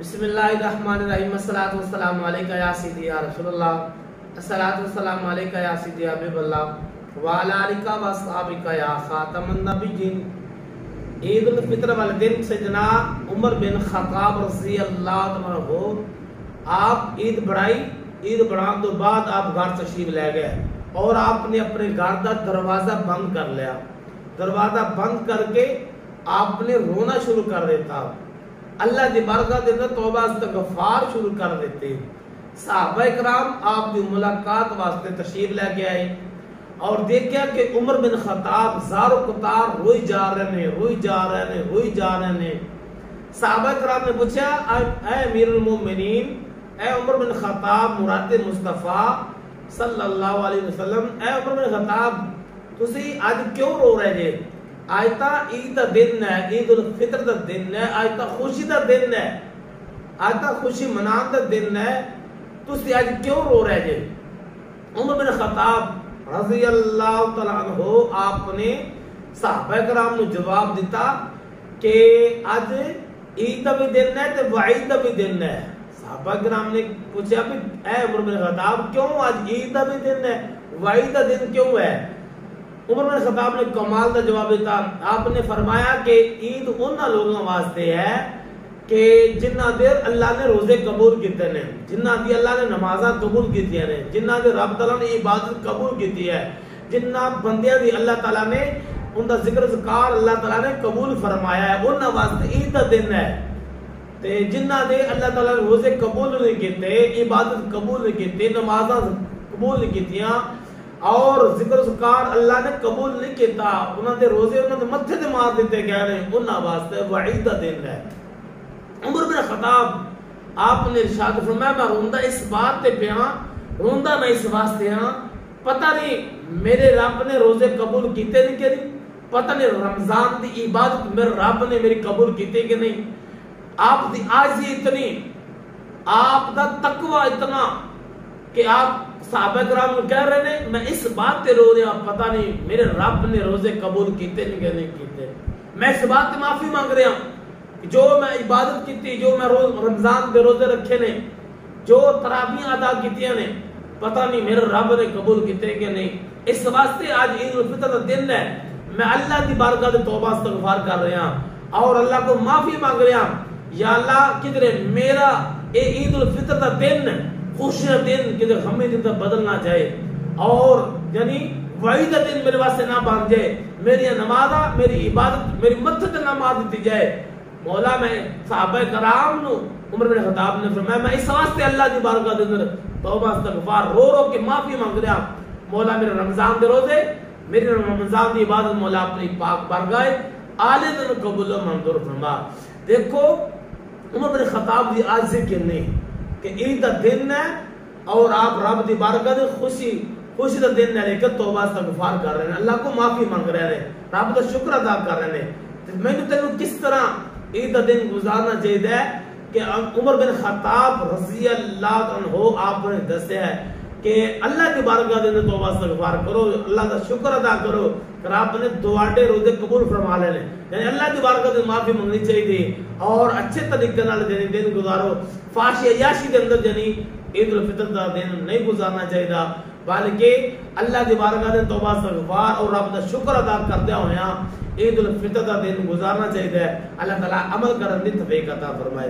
बिस्मिल्लाहिर्रहमानिर्रहीम अस्सलातु वस्सलामु अलैका या सिद्दी या रसूलल्लाह अस्सलातु वस्सलामु अलैका या सिद्दी या हबीबल्लाह व अला आलिका व अस्हाबिका या खातमुन नबिय्यीन। ईद उल फितर वाले दिन सैयदना उमर बिन खत्ताब रज़ी अल्लाह अन्हु आप ईद बढ़ाई। ईद बढ़ाने तो बाद आप घर तशरीफ ले गए और आपने अपने घर का दरवाजा बंद कर लिया। दरवाजा बंद करके आपने रोना शुरू कर देता, अल्लाह की बरकत देता, तौबा इस्तग़फ़ार शुरू कर देते। सहाबा इकराम आपकी मुलाकात वास्ते तशरीफ लेके आए और देखा कि उमर बिन खत्ताब ज़ारो कतार रोई जा रहे ने। सहाबा इकराम ने पूछा, ऐ अमीरुल मोमिनीन, ऐ उमर बिन खत्ताब मुराद मुस्तफा सल्लल्लाहु अलैहि वसल्लम, ऐ उमर बिन खत्ताब तुसी आज क्यों रो रहे जे? आज तो ईद का दिन है, ईद उल फितर का दिन है, आज तो खुशी का दिन है, आज तो खुशी मनाने का दिन है, तुसी आज क्यों रो रहे जे? उमर बिन खत्ताब रज़ी अल्लाह तआला अन्हु आपने सहाबा इकराम को जवाब दिता कि आज ईद का भी दिन है ते वाईद का भी दिन है। सहाबा इकराम ने पूछा भी ऐ उमर बिन खत्ताब क्यों आज ईद का भी दिन है, वाईद का दिन क्यों है? उमर बिन खत्ताब ने कमाल का जवाब दिया। आपने फरमाया कि ईद उन लोगों वास्ते है कि जिन्ना देर अल्लाह ने रोजे कबूल किए ने, जिन्ना दी अल्लाह ने नमाज़ां कबूल की ने, जिन्ना दे रब तआला ने इबादत कबूल की है, जिन्ना बंदियां दी अल्लाह तआला ने उनका जिक्र ज़िकार अल्लाह तआला ने कबूल फरमाया है, उन वास्ते ईद का दिन है। ते जिन्ना दे अल्लाह तआला ने रोजे कबूल नहीं किए, इबादत कबूल नहीं की, नमाज़ां कबूल नहीं कीतियां और जिक्र ज़िकार अल्लाह ने कबूल नहीं किया, उन्होंने रोजे उन्होंने मत्थे ते मार दिते गए ने, उन्हां वास्ते वईद का दिन है। उमर बिन खत्ताब आपने इरशाद फरमाया, मैं रोंदा इस बात पे पिया, रोंदा मैं इस वास्ते हां, पता नहीं मेरे रब ने रोजे कबूल कीते नहीं कि नहीं, पता नहीं रमजान की इबादत मेरे रब ने मेरी कबूल कीते कि नहीं। आप दी आजी इतनी, आप दा तकवा इतना कि आप सहाबा इकराम को कह रहे ने मैं इस बात पे रो रहा, पता नहीं मेरे रब ने रोजे कबूल कीते नहीं कि नहीं कीते। मैं इस बात की माफी मांग रहा हूं जो मैं इबादत की, जो मैं रोज रमजान के रोजे रखे ने, जो तराबियां अदा की ने, पता नहीं मेरे रब ने कबूल किए कि नहीं। इस वास्ते आज ईद उल फितर का दिन है, मैं अल्लाह की बारगाह में तौबा इस्तग़फ़ार कर रहा हूं और अल्लाह को माफी मांग रहा हूं, या अल्लाह किधरे मेरा ये ईद उल फितर का दिन खुशी का दिन किधर हमें दिन तक बदल ना जाए और यानी वईद का दिन मेरे वास्ते ना बांध जाए, मेरी नमाज़ा मेरी इबादत मेरी मत्थे ते ना मार दी जाए। मौला मैं सहाबा कराम नु उमर बिन खत्ताब ने फरमाया मैं इस वास्ते अल्लाह की बारगाह के अंदर तौबा इस्तग़फ़ार रो रो के माफी मांग रहा, मौला मेरे रमजान के रोजे मेरी रमजान की इबादत मौला अपनी पाक बारगाह आले दिन कबूल मंजूर फरमा। देखो उमर बिन खत्ताब की आज से कितनी कि ईद का दिन है और आप रब की बारगाह में खुशी का दिन है लेकर तौबा इस्तग़फ़ार कर रहे हैं, अल्लाह को माफी मांग रहे हैं, रब का शुक्र अदा कर रहे हैं। मैंने तेन किस तरह ईद का दिन गुजारना चाहिए कि उमर बिन खत्ताब रज़ी अल्लाह अन्हु आपने दस्या है कि अल्लाह की बारगाह के अंदर तौबा इस्तग़फ़ार करो, अल्लाह का शुक्र अदा करो, रब ने दुआटे रोजे कबूल फरमा लेने, यानी अल्लाह की बारगाह में माफी मांगनी चाहिए और अच्छे तरीके नाल दिन गुजारो। फाशी अयाशी के अंदर यानी ईद उल फितर का दिन नहीं गुजारना चाहिए, बल्कि अल्लाह की बारगाह में तौबा इस्तग़फ़ार और रब का शुक्र अदा करदे होया ईद उल फितर का दिन गुजारना चाहिए। अल्लाह ताला अमल करने की तौफीक अता फरमाए।